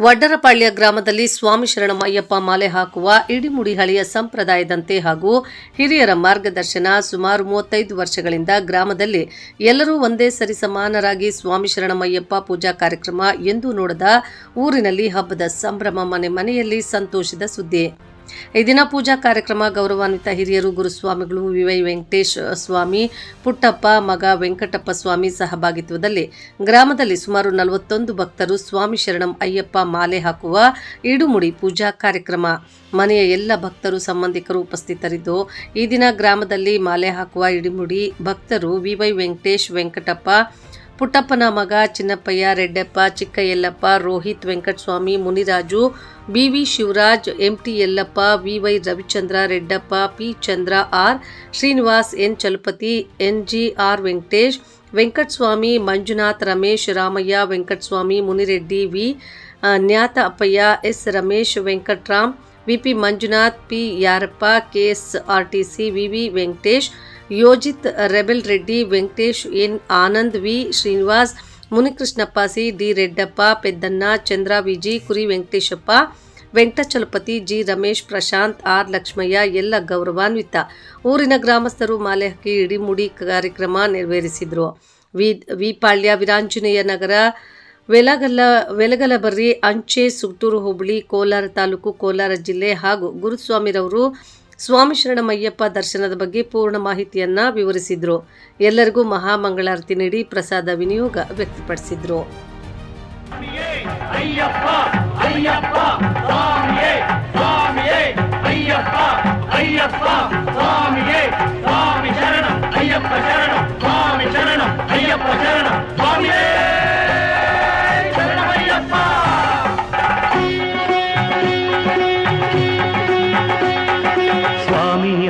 ವಡ್ಡರಪಾಳ್ಯ ಗ್ರಾಮದಲ್ಲಿ ಸ್ವಾಮಿ ಶರಣಮಯ್ಯಪ್ಪ ಮಾಲೆ ಹಾಕುವ ಇಡಿಮುಡಿ ಹಳೆಯ ಸಂಪ್ರದಾಯದಂತೆ ಹಾಗೂ ಹಿರಿಯರ ಮಾರ್ಗದರ್ಶನ ಸುಮಾರು 35 ವರ್ಷಗಳಿಂದ ಗ್ರಾಮದಲ್ಲಿ ಎಲ್ಲರೂ ಒಂದೇ ಸರಿಸಮಾನರಾಗಿ ಸ್ವಾಮಿ ಶರಣಮಯ್ಯಪ್ಪ ಪೂಜಾ ಕಾರ್ಯಕ್ರಮ ಎಂದು ನೋಡದ ಊರಿನಲ್ಲಿ ಹಬ್ಬದ ಸಂಭ್ರಮ ಮನೆ ಮನೆಯಲ್ಲಿ ಸಂತೋಷದ ಸುದ್ದಿ. ಈ ದಿನ ಪೂಜಾ ಕಾರ್ಯಕ್ರಮ ಗೌರವಾನ್ವಿತ ಹಿರಿಯರು ಗುರುಸ್ವಾಮಿಗಳು ವಿವೈ ವೆಂಕಟೇಶ್ ಸ್ವಾಮಿ, ಪುಟ್ಟಪ್ಪ ಮಗ ವೆಂಕಟಪ್ಪ ಸ್ವಾಮಿ ಸಹಭಾಗಿತ್ವದಲ್ಲಿ ಗ್ರಾಮದಲ್ಲಿ ಸುಮಾರು 41 ಭಕ್ತರು ಸ್ವಾಮಿ ಶರಣಂ ಅಯ್ಯಪ್ಪ ಮಾಲೆ ಹಾಕುವ ಇಡುಮುಡಿ ಪೂಜಾ ಕಾರ್ಯಕ್ರಮ. ಮನೆಯ ಎಲ್ಲ ಭಕ್ತರು ಸಂಬಂಧಿಕರು ಉಪಸ್ಥಿತರಿದ್ದು ಈ ದಿನ ಗ್ರಾಮದಲ್ಲಿ ಮಾಲೆ ಹಾಕುವ ಇಡಿಮುಡಿ ಭಕ್ತರು ವಿವೈ ವೆಂಕಟೇಶ್, ವೆಂಕಟಪ್ಪ, ಪುಟ್ಟಪ್ಪನ ಮಗ Chinnappayya, Reddappa, Chikka Yallappa, Rohit, Venkataswamy, Muniraju, B V Shivaraj, M T Yallappa, V Y Ravichandra, Reddappa, P Chandra, R Srinivas, N Chalapathi, N G R Venkatesh, Venkataswamy, Manjunath, Ramesh, Ramaiah, Venkataswamy, Munireddy, V Nyatha Appayya, S Ramesh, Venkataram, V P Manjunath, P Yarappa, KSRTC, V V Venkatesh, Yojith, rebel Reddy, Venkatesh, N Anand, V Srinivas, Munikrishnappa, C D Reddappa, Peddanna, Chandra, Viji, Kuri Venkateshappa, Venkatachalapathi, G Ramesh, Prashanth, R Lakshmaiah ಎಲ್ಲ ಗೌರವಾನ್ವಿತ ಊರಿನ ಗ್ರಾಮಸ್ಥರು ಮಾಲೆ ಹಾಕಿ ಇಡಿಮುಡಿ ಕಾರ್ಯಕ್ರಮ ನೆರವೇರಿಸಿದರು. ವಿ ಪಾಳ್ಯ, ವೀರಾಂಜನೇಯ ನಗರ, ವೆಲಗಲಬರ್ರಿ, ಅಂಚೆ, ಸುಗಟೂರು ಹೋಬಳಿ, ಕೋಲಾರ ತಾಲೂಕು, ಕೋಲಾರ ಜಿಲ್ಲೆ ಹಾಗೂ ಗುರುಸ್ವಾಮಿರವರು ಸ್ವಾಮಿ ಶರಣಮಯ್ಯಪ್ಪ ದರ್ಶನದ ಬಗ್ಗೆ ಪೂರ್ಣ ಮಾಹಿತಿಯನ್ನ ವಿವರಿಸಿದ್ರು. ಎಲ್ಲರಿಗೂ ಮಹಾಮಂಗಳಾರತಿ ನೀಡಿ ಪ್ರಸಾದ ವಿನಿಯೋಗ ವ್ಯಕ್ತಪಡಿಸಿದ್ರು.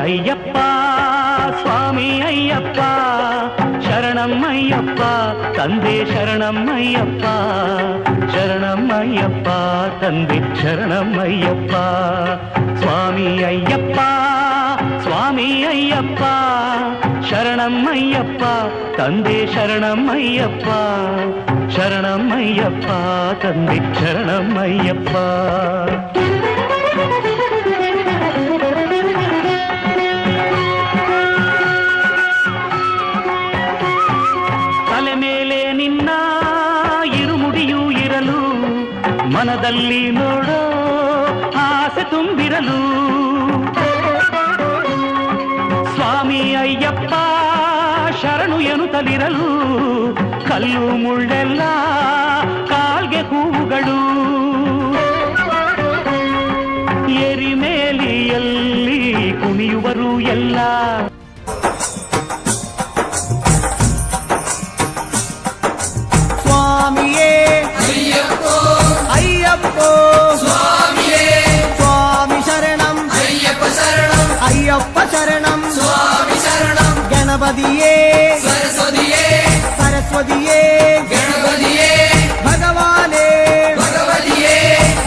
ಅಯ್ಯಪ್ಪ ಸ್ವಾಮಿ ಅಯ್ಯಪ್ಪ ಶರಣಮಯ್ಯಪ್ಪ ತಂದೆ ಶರಣಮಯ್ಯಪ್ಪ ಶರಣಮಯ್ಯಪ್ಪ ತಂದೆ ಶರಣಮಯ್ಯಪ್ಪ ಸ್ವಾಮಿ ಅಯ್ಯಪ್ಪ ಸ್ವಾಮಿ ಅಯ್ಯಪ್ಪ ಶರಣಮಯ್ಯಪ್ಪ ತಂದೆ ಶರಣಮಯ್ಯಪ್ಪ ಶರಣಮಯ್ಯಪ್ಪ ತಂದೆ ಶರಣಮಯ್ಯಪ್ಪ. ಮನದಲ್ಲಿ ನೋಡೋ ಆಸೆ ತುಂಬಿರಲು ಸ್ವಾಮಿ ಅಯ್ಯಪ್ಪ ಶರಣು ಎನ್ನುತ್ತಲಿರಲು ಕಲ್ಲು ಮುಳ್ಳೆಲ್ಲ ಕಾಲ್ಗೆ ಹೂವುಗಳು ಎರಿಮೇಲಿಯಲ್ಲಿ ಕುಣಿಯುವರು ಎಲ್ಲ. ಸ್ವಾಮಿಯೇ ಅಯ್ಯಪ್ಪೋ ಸ್ವಾಮಿಯೇ ಸ್ವಾಮಿ ಶರಣಂ ಅಯ್ಯಪ್ಪ ಶರಣಂ ಅಯ್ಯಪ್ಪ ಶರಣಂ ಸ್ವಾಮಿ ಶರಣಂ ಗಣಪತಿಯೇ ಸರಸ್ವತಿಯೇ ಸರಸ್ವತಿಯೇ ಗಣಪತಿಯೇ ಭಗವಾನೇ ಭಗವತಿಯೇ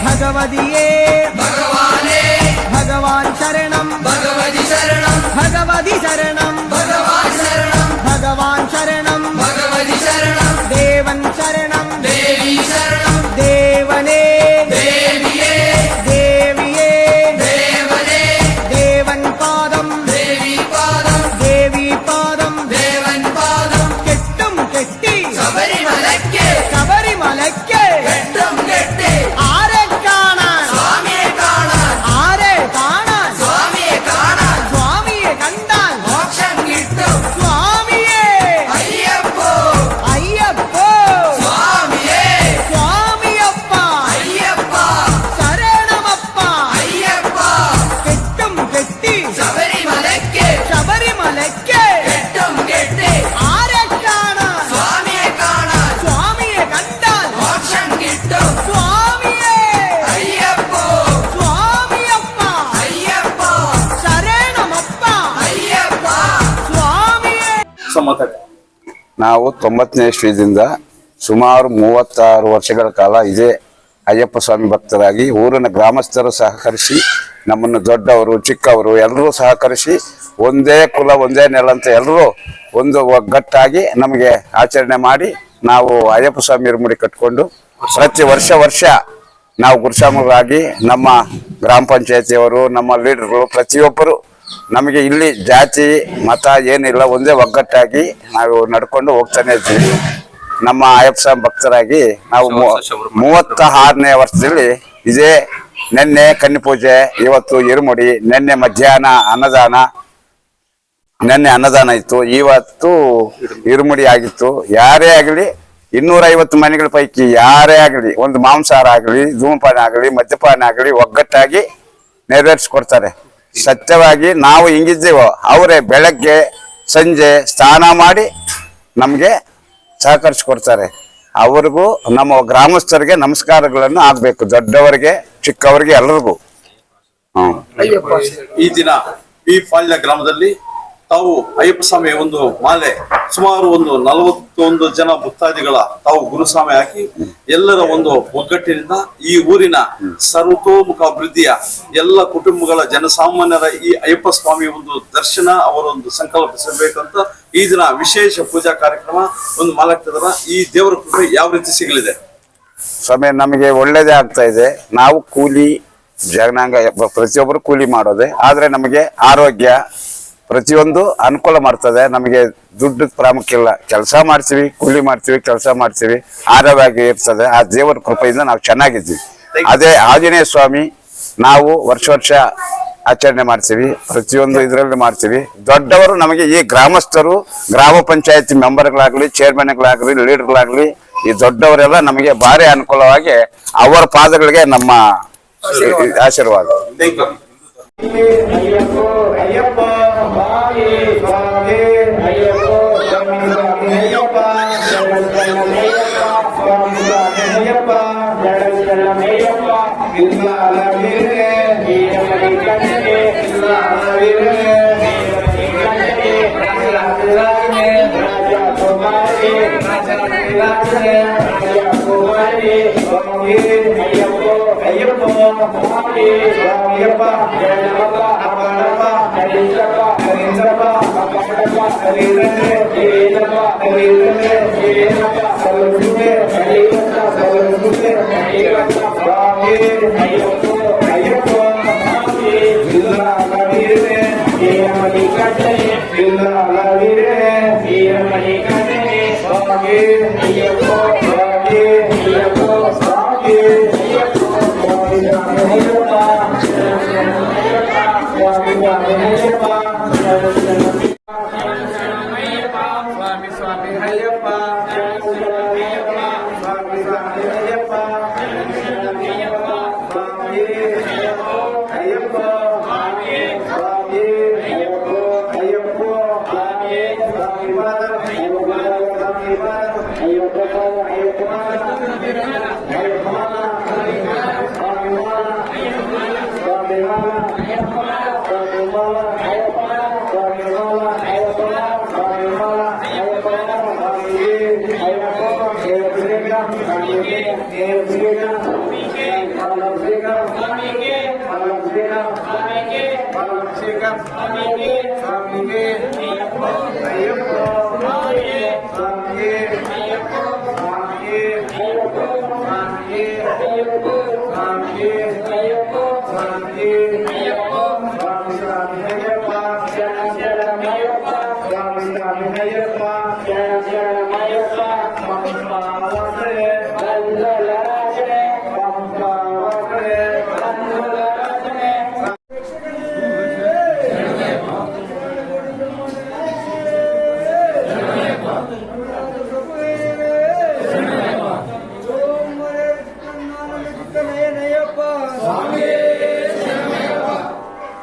ಭಗವತಿಯೇ ಭಗವಾನೇ ಭಗವಾನ್ ಶರಣಂ ಭಗವತಿ ಶರಣಂ ಭಗವತಿ ಶರಣಂ ಭಗವಾನ್ ಶರಣಂ ಭಗವಾನ್ ಶರಣಂ ಭಗವತಿ ಶರಣಂ ದೇವನ್ ಶರಣಂ ದೇವಿ ಶರಣಂ ದೇವನೇ ದೇವಿಯೇ ದೇವಿಯೇ ದೇವನೇ ದೇವನ್ ಪಾದಂ ದೇವಿ ಪಾದಂ ದೇವಿ ಪಾದಂ ದೇವನ್ ಪಾದಂ ಕೆಟ್ಟಂ ಕೆಟ್ಟಿ ശബരിമലയ്ക്ക് ശബരിമലയ്ക്ക് കെട്ടും കെട്ടി ആരെ കാണാൻ സ്വാമിയെ കാണാൻ ആരെ കാണാൻ സ്വാമിയെ കാണാൻ സ്വാമിയെ കണ്ടാൽ മോക്ഷം കിട്ടും സ്വാമിയേ അയ്യപ്പോ അയ്യപ്പോ സ്വാമിയേ സ്വാമിയപ്പ അയ്യപ്പ ശരണമപ്പ അയ്യപ്പ കെട്ടും കെട്ടി ശബരിമലയ്ക്ക് ശബരിമലയ്ക്ക് കെട്ടും കെട്ടി ആരെ കാണാൻ സ്വാമിയെ കാണാൻ സ്വാമിയെ കണ്ടാൽ മോക്ഷം കിട്ടും സ്വാമിയേ അയ്യപ്പോ സ്വാമിയപ്പ അയ്യപ്പ ശരണമപ്പ അയ്യപ്പ സ്വാമിയേ. ನಾವು 90ನೇ ಇಸ್ವಿಯಿಂದ ಸುಮಾರು 36 ವರ್ಷಗಳ ಕಾಲ ಇದೇ ಅಯ್ಯಪ್ಪ ಸ್ವಾಮಿ ಭಕ್ತರಾಗಿ ಊರಿನ ಗ್ರಾಮಸ್ಥರು ಸಹಕರಿಸಿ ನಮ್ಮನ್ನು ದೊಡ್ಡವರು ಚಿಕ್ಕವರು ಎಲ್ಲರೂ ಸಹಕರಿಸಿ ಒಂದೇ ಕುಲ ಒಂದೇ ನೆಲ ಅಂತ ಎಲ್ಲರೂ ಒಂದು ಒಗ್ಗಟ್ಟಾಗಿ ನಮಗೆ ಆಚರಣೆ ಮಾಡಿ ನಾವು ಅಯ್ಯಪ್ಪ ಸ್ವಾಮಿ ಇರುಮುಡಿ ಕಟ್ಕೊಂಡು ಪ್ರತಿ ವರ್ಷ ನಾವು ಗುರುಸ್ವಾಮಿಗಳಾಗಿ ನಮ್ಮ ಗ್ರಾಮ ಪಂಚಾಯತಿಯವರು, ನಮ್ಮ ಲೀಡರ್ಗಳು ಪ್ರತಿಯೊಬ್ಬರು ನಮಗೆ ಇಲ್ಲಿ ಜಾತಿ ಮತ ಏನಿಲ್ಲ, ಒಂದೇ ಒಗ್ಗಟ್ಟಾಗಿ ನಾವು ನಡ್ಕೊಂಡು ಹೋಗ್ತಾನೆ ಇದ್ದೀವಿ. ನಮ್ಮ ಅಯ್ಯಪ್ಪ ಸ್ವಾಮಿ ಭಕ್ತರಾಗಿ ನಾವು 36ನೇ ವರ್ಷದಲ್ಲಿ ಇದೇ ನಿನ್ನೆ ಕನ್ನಿ ಪೂಜೆ, ಇವತ್ತು ಇರುಮುಡಿ, ನಿನ್ನೆ ಮಧ್ಯಾಹ್ನ ಅನ್ನದಾನ ಇತ್ತು, ಇವತ್ತು ಇರುಮುಡಿ ಆಗಿತ್ತು. ಯಾರೇ ಆಗಲಿ 250 ಮನೆಗಳ ಪೈಕಿ ಯಾರೇ ಆಗಲಿ ಒಂದು ಮಾಂಸಾಹಾರ ಆಗಲಿ, ಧೂಮಪಾನ ಆಗಲಿ, ಮದ್ಯಪಾನ ಆಗಲಿ ಒಗ್ಗಟ್ಟಾಗಿ ನೆರವೇರಿಸ್ಕೊಡ್ತಾರೆ. ಸತ್ಯವಾಗಿ ನಾವು ಹಿಂಗಿದ್ದೇವೋ ಅವರೇ ಬೆಳಗ್ಗೆ ಸಂಜೆ ಸ್ನಾನ ಮಾಡಿ ನಮಗೆ ಸಹಕರಿಸ್ಕೊಡ್ತಾರೆ. ಅವ್ರಿಗೂ ನಮ್ಮ ಗ್ರಾಮಸ್ಥರಿಗೆ ನಮಸ್ಕಾರಗಳನ್ನು ಆಗ್ಬೇಕು, ದೊಡ್ಡವರಿಗೆ ಚಿಕ್ಕವರಿಗೆ ಎಲ್ಲರಿಗೂ. ಈ ದಿನ ಈ ಪಾಳ್ಯ ಗ್ರಾಮದಲ್ಲಿ ತಾವು ಅಯ್ಯಪ್ಪ ಸ್ವಾಮಿ ಒಂದು ಮಾಲೆ ಸುಮಾರು ಒಂದು 41 ಜನ ಭಕ್ತಾದಿಗಳ ತಾವು ಗುರುಸ್ವಾಮಿ ಹಾಕಿ ಎಲ್ಲರ ಒಂದು ಒಗ್ಗಟ್ಟಿನಿಂದ ಈ ಊರಿನ ಸರ್ವತೋಮುಖ ಅಭಿವೃದ್ಧಿಯ ಎಲ್ಲ ಕುಟುಂಬಗಳ ಜನಸಾಮಾನ್ಯರ ಈ ಅಯ್ಯಪ್ಪ ಸ್ವಾಮಿ ಒಂದು ದರ್ಶನ ಅವರೊಂದು ಸಂಕಲ್ಪಿಸಬೇಕಂತ ಈ ದಿನ ವಿಶೇಷ ಪೂಜಾ ಕಾರ್ಯಕ್ರಮ ಒಂದು ಮಾಡಲಾಗ್ತದಲ್ಲ. ಈ ದೇವರ ಕೃಪೆ ಯಾವ ರೀತಿ ಸಿಗಲಿದೆ ಸ್ವಾಮಿ? ನಮಗೆ ಒಳ್ಳೇದೇ ಆಗ್ತಾ ಇದೆ. ನಾವು ಕೂಲಿ ಜನಾಂಗ ಪ್ರತಿಯೊಬ್ಬರು ಕೂಲಿ ಮಾಡೋದೆ, ಆದ್ರೆ ನಮಗೆ ಆರೋಗ್ಯ ಪ್ರತಿಯೊಂದು ಅನುಕೂಲ ಮಾಡ್ತದೆ. ನಮಗೆ ದುಡ್ಡು ಪ್ರಾಮುಖ್ಯ ಇಲ್ಲ, ಕೆಲಸ ಮಾಡ್ತೀವಿ, ಕೂಲಿ ಮಾಡ್ತೀವಿ, ಕೆಲಸ ಮಾಡ್ತೀವಿ, ಆರೋಗ್ಯವಾಗಿ ಇರ್ತದೆ. ಆ ದೇವರ ಕೃಪೆಯಿಂದ ನಾವು ಚೆನ್ನಾಗಿದ್ದೀವಿ. ಅದೇ ಆಂಜನೇಯ ಸ್ವಾಮಿ ನಾವು ವರ್ಷ ಆಚರಣೆ ಮಾಡ್ತೀವಿ, ಪ್ರತಿಯೊಂದು ಇದರಲ್ಲಿ ಮಾಡ್ತೀವಿ. ದೊಡ್ಡವರು ನಮಗೆ ಈ ಗ್ರಾಮಸ್ಥರು, ಗ್ರಾಮ ಪಂಚಾಯತಿ ಮೆಂಬರ್ಗಳಾಗ್ಲಿ, ಚೇರ್ಮನ್ಗಳಾಗ್ಲಿ, ಲೀಡರ್ಗಳಾಗ್ಲಿ, ಈ ದೊಡ್ಡವರೆಲ್ಲ ನಮಗೆ ಭಾರಿ ಅನುಕೂಲವಾಗಿ ಅವರ ಪಾದಗಳಿಗೆ ನಮ್ಮ ಆಶೀರ್ವಾದ. ಅಯ್ಯಪ್ಪ ಸ್ವಾಮಿ ಸ್ವಾಮಿ ಅಯ್ಯಪ್ಪ ಸ್ವಾಮಿ ಸ್ವಾಮಿ ಅಯ್ಯಪ್ಪ ಸ್ವಾಮಿ ಸ್ವಾಮಿ ಅಯ್ಯಪ್ಪ ಅಯ್ಯಪ್ಪ ಇಲ್ಲ ವೀರೇ ವೀರಮಣಿ ಕಂಠೆ ಇಲ್ಲ ವೀರೇ ವೀರಮಣಿ ಕಂಠೆ ರಾಜರಾಜನೇ ರಾಜ ಕುಮಾರಿ ರಾಜರಾಜನೇ ರಾಜ ಕುಮಾರಿ ಸ್ವಾಮಿ ಅಯ್ಯಪ್ಪ ಅಯ್ಯಪ್ಪ ಸ್ವಾಮಿ ಸ್ವಾಮಿಯಪ್ಪ ಜಯಪ್ಪ ಅಪ್ಪನಪ್ಪ ಹರೀಶಪ್ಪ ಹರೀಶಪ್ಪ ಅಪ್ಪನಪ್ಪ ಹರೀರೇ ಹರೀರಪ್ಪ ಹರೀರೇ ಹರೀರಪ್ಪ ಸರ್ವಸುತೆ ಹರೀರಪ್ಪ ಸರ್ವಸುತೆ ಹರೀರಪ್ಪ ಸ್ವಾಮಿ ಅಯ್ಯಪ್ಪ ಅಯ್ಯಪ್ಪ ಸ್ವಾಮಿ ಇಲ್ಲ ವೀರೇ ವೀರಮಣಿ ಕಂಠೆ ಇಲ್ಲ ವೀರೇ ವೀರಮಣಿ ಕಂಠೆ ಸ್ವಾಮಿ ಅಯ್ಯಪ್ಪ ಸ್ವಾಮಿ ಅಯ್ಯಪ್ಪ ಸ್ವಾಮಿ ಅಯ್ಯಪ್ಪ ಸ್ವಾಮಿ ಅಯ್ಯಪ್ಪ ಸ್ವಾಮಿ ಸ್ವಾಮಿ ಅಯ್ಯಪ್ಪ ಸ್ವಾಮಿ ಸ್ವಾಮಿ ಅಯ್ಯಪ್ಪ ಸ್ವಾಮಿ ಅಯ್ಯಪ್ಪ ಸ್ವಾಮಿ ಅಯ್ಯಪ್ಪ ಅಯ್ಯಪ್ಪ ಸ್ವಾಮಿ ಸ್ವಾಮಿ ಅಯ್ಯಪ್ಪ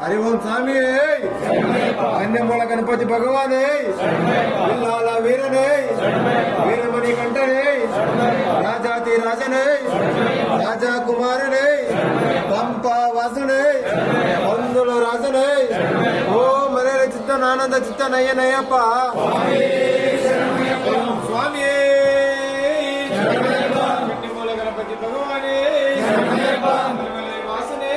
हरि ओम स्वामी कन्यामूल गणपति भगवान लाल वीरन वीरमणि कंठन राजाति राजन राजा कुमार पंपा वासन पंदुल राजन ओम मरे चित्तनानंद चित्त नयनयप्प स्वामी कन्यामूल गणपति भगवान वासने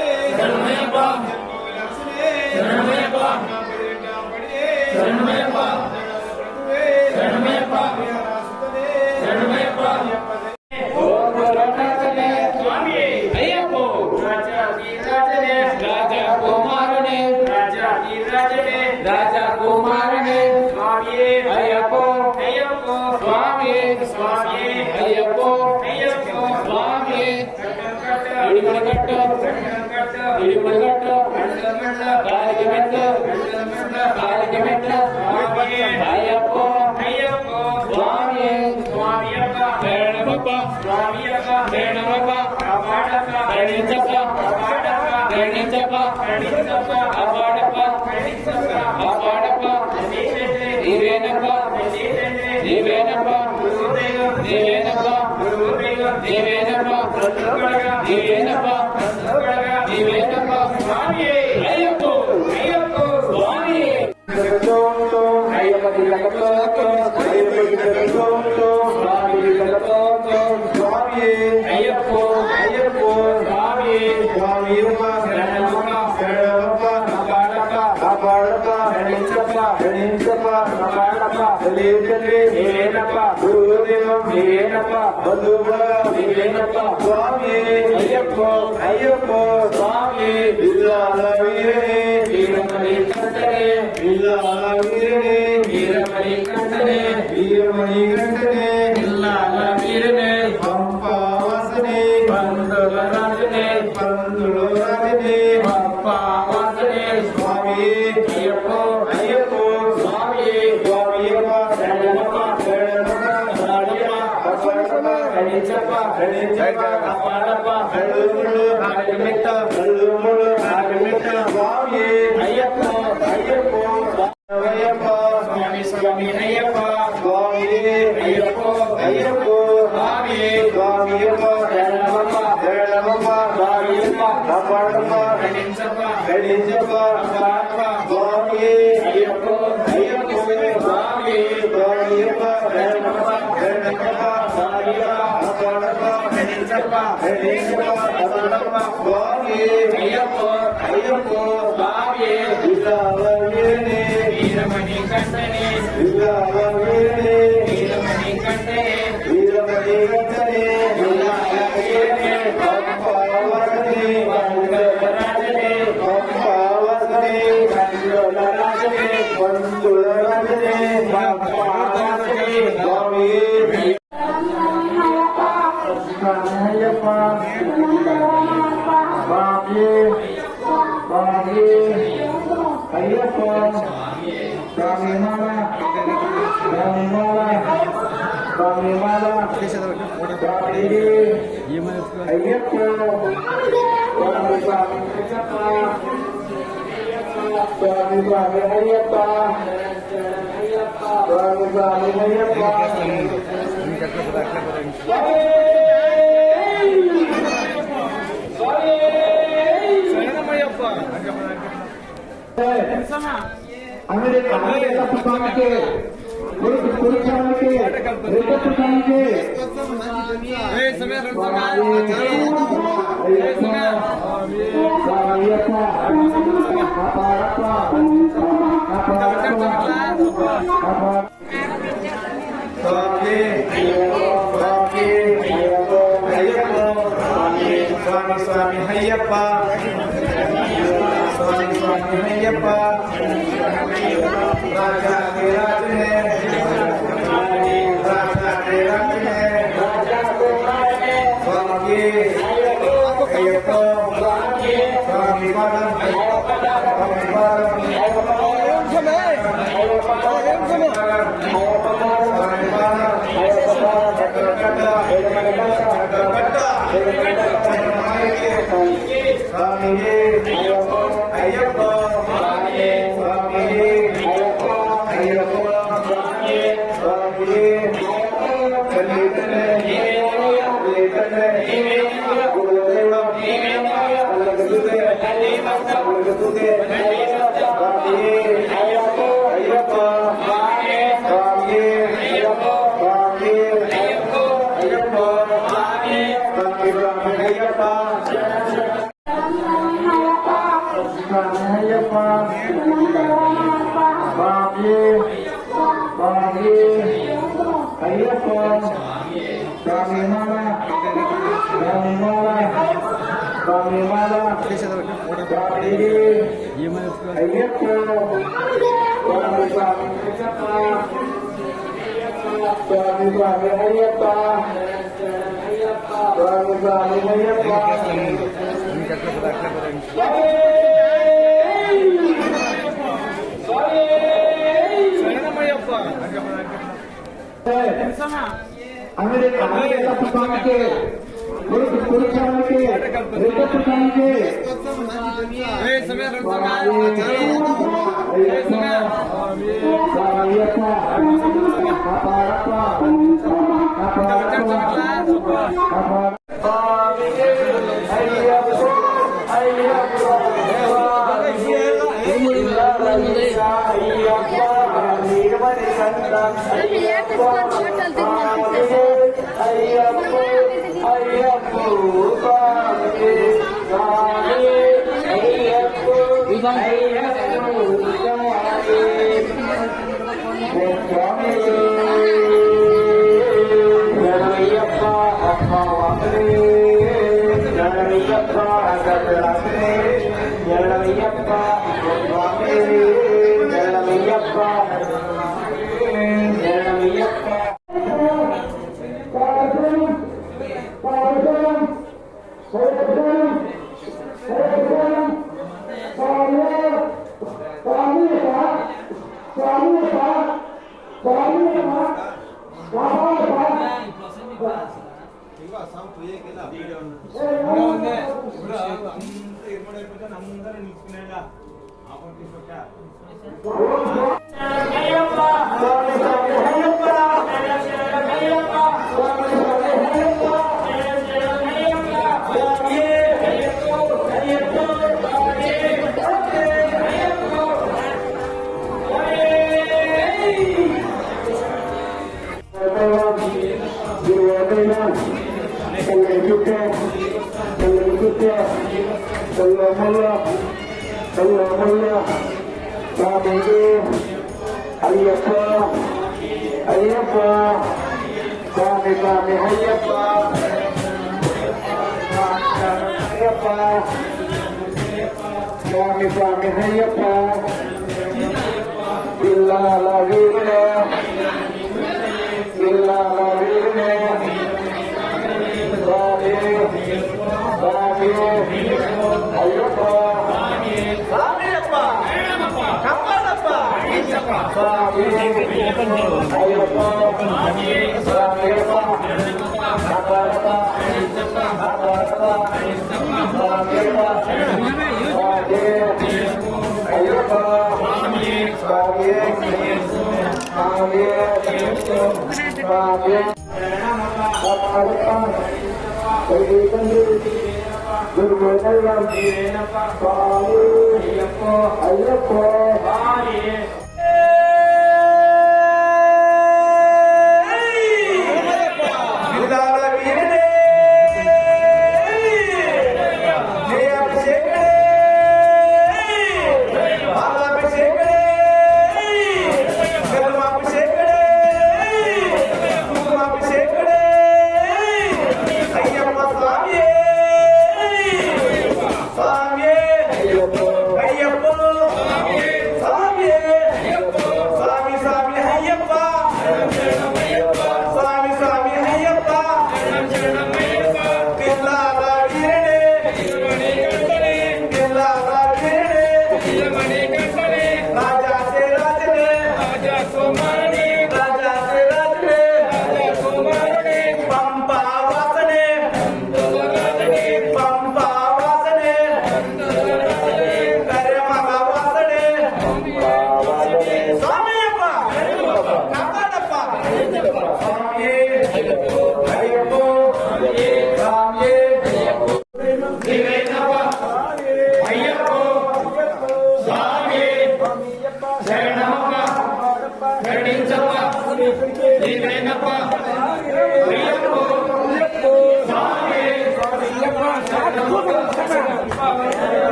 स्वामी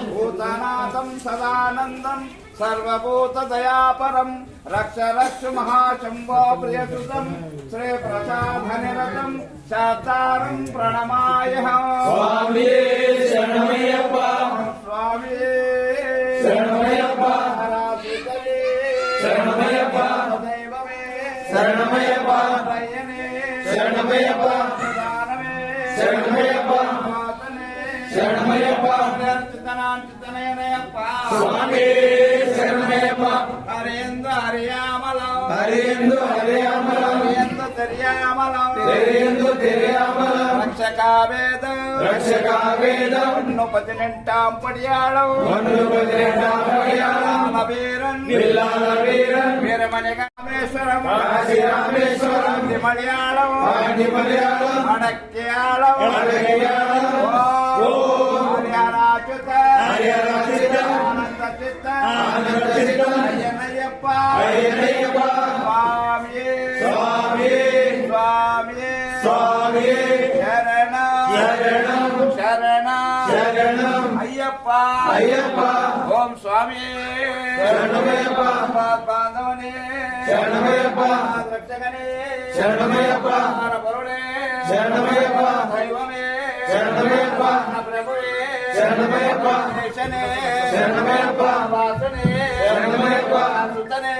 భూతనాథం సదానందం సర్వభూత దయాపరం रक्ष रक्ष महाशंभो प्रियसुतं श्री प्रसाधनिरतं शातारं प्रणमाम्यहं स्वामी शरणमय्यप्पा स्वामी शरणमय्यप्पा हरासितले शरणमय्यप्पा दैवमे शरणमय्यप्पा दयने शरणमय्यप्पा दानवे शरणमय्यप्पा मातने शरणमय्यप्पा चितनाचितनयनयप्पा स्वामी शरणमय्यप्पा हरेंद्र हरियामलं हरेंद्र हरियामलं हरेंद्र तेरियामलं हरेंद्र तेरियामलं रक्षकावेदं वन्नुपतिनेंटां पडियाळं लालवीरन् वीरमणिरामेश्वरं मलयाळं अडक्याळं हरिहराच्युत आनंदचित्त अय्यनय्यप्प स्वामी शरणं अय्यप्प ओम स्वामी बांधवने रक्षकने बरुणे दैवमे प्रभुवे देशने वासने सुतने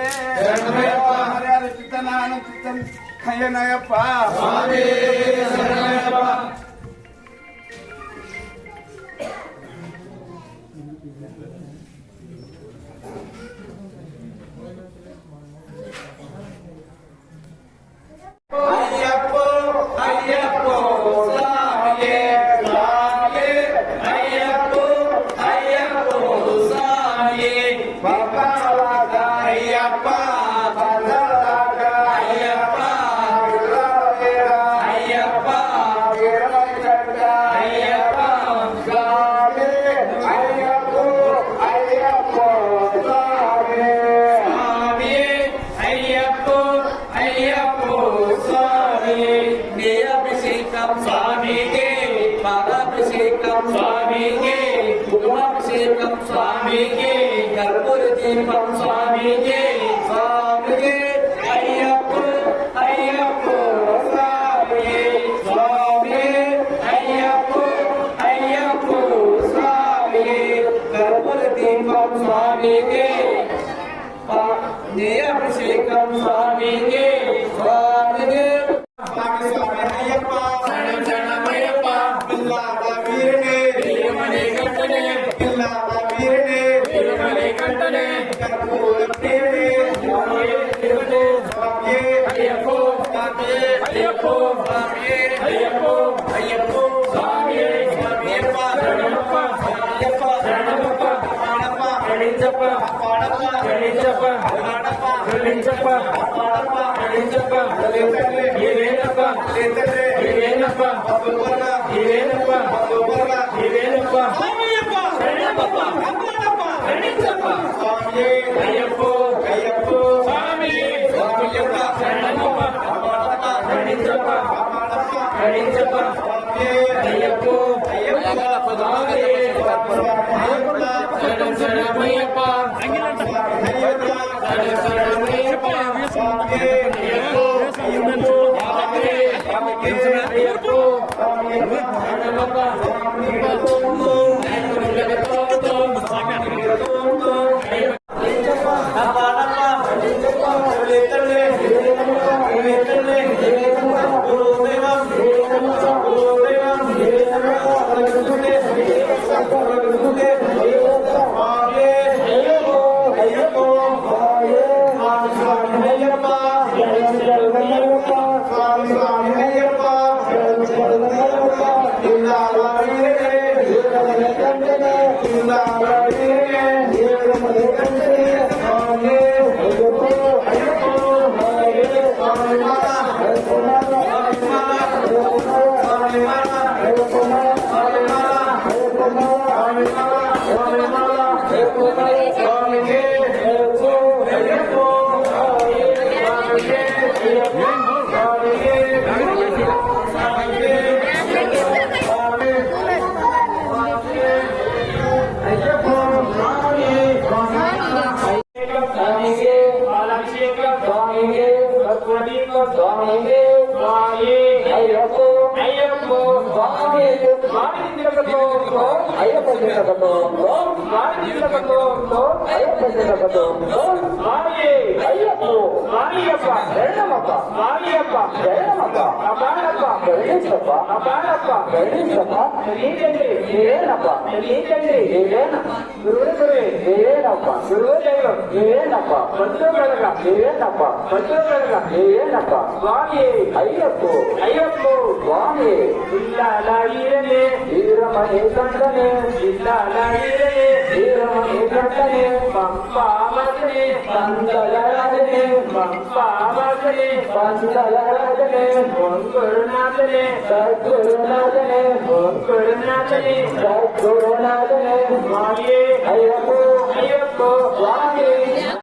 हरिहरचितनानचितं अय्यनय्यप्प स्वामी शरणमय्यप्प अय्यप्पो अय्यप्पो स्वामिये स्वामिये अय्यप्पो अय्यप्पो स्वामिये भगवान अय्यप्पा भगवान अय्यप्पा अय्यप्पा अय्यप्पा स्वामी अय्यप्पो अय्यप्पो स्वामी अय्यप्पो अय्यप्पो अभिषेकम स्वामी के पादाभिषेकम स्वामी के कुमाभिषेकम स्वामी के कर्पूर दीपम स्वामी के अय्यप्पो अय्यप्पो स्वामी अय्यप्पो अय्यप्पो स्वामी कर्पूर दीपम स्वामी के अभिषेकम स्वामी के स्वामी अय्यप्पा शरणमय्यप्प वीरने वीरमणिकंठने वीरमणिकंठने कर्पूरप्रियने स्वामी अय्यप्पो अय्यप्पो अय्यप्पो अय्यप्पो स्वामी अय्यप्प शरणमप्प अय्यप्प शरणमप्प पाणप्प गणितप्प पाणप्प गणितप्प पाणप्प गणितप्प पाणप्प गणितप्प हिरेनप्प हिरेनप्प बब्बुवर्ण हिरेनप्प बब्बुवर्ण हिरेनप्प स्वामियप्प शरणमप्प पाणप्प गणितप्प स्वामी अय्यप्पो अय्यप्पो स्वामी स्वामियप्प शरणमप्प पाणप्प गणितप्प पाणप्प गणितप्प स्वामी अय्यप्पो अय्यप्प शरणमय्यप्प शरणमय्यप्प स्वामी अय्यप्पो अय्यप्पो स्वामी ಕರ್ಪೂರದೀಪ ಸ್ವಾಮಿಗೆ ಸ್ವಾಮಿ ಅಯ್ಯಪ್ಪೋ ಅಯ್ಯಪ್ಪೋ ಸ್ವಾಮಿ ಸ್ವಾಮಿ ತಿರುಗतो ಅಯ್ಯಪ್ಪ ತಿರುಗतो ಸ್ವಾಮಿ ತಿರುಗतो ಅಯ್ಯಪ್ಪ ತಿರುಗतो ಸ್ವಾಮಿಯೇ ಅಯ್ಯಪ್ಪೋ ಸ್ವಾಮಿಯಪ್ಪ ಶರಣಮಪ್ಪ ಸ್ವಾಮಿಯಪ್ಪ ಶರಣಮಪ್ಪ ಅಪಾರಪ್ಪ ಕರುಣಿಸಪ್ಪ ಅಪಾರಪ್ಪ ಕರುಣಿಸಪ್ಪ ನೀಚಂದ್ರಿ ಏನಪ್ಪ ನೀಚಂದ್ರಿ ಏನ ಗುರುಗುರುವೆ ಏನಪ್ಪ ಗುರುದೇವ ಏನಪ್ಪ ಮಂತ್ರ ಬೆಳಗ ಏನಪ್ಪ ಮಂತ್ರ ಬೆಳಗ ಏನಪ್ಪ ಸ್ವಾಮಿಯೇ ಅಯ್ಯಪ್ಪೋ ಅಯ್ಯಪ್ಪೋ ಸ್ವಾಮಿ ಇಲ್ಲಲಾಗಿರನೆ ವೀರಮಣಿ ಕಂಡನೆ ಇಲ್ಲಲಾಗಿರನೆ ವೀರಮಣಿ ಕಂಡನೆ ಪಂಪಾಮಸನೆ ಪಂದಲರಾಜನೆ ಪಂಪಾಮಸನೆ ಪಂದಲರಾಜನೆ ಗುರುನಾಥನೆ ಸದ್ಗುರುನಾಥನೆ ಗುರುನಾಥನೆ ಸದ್ಗುರುನಾಥನೆ ಸ್ವಾಮಿಯೇ ಅಯ್ಯಪ್ಪೋ ಅಯ್ಯಪ್ಪೋ ಸ್ವಾಮಿ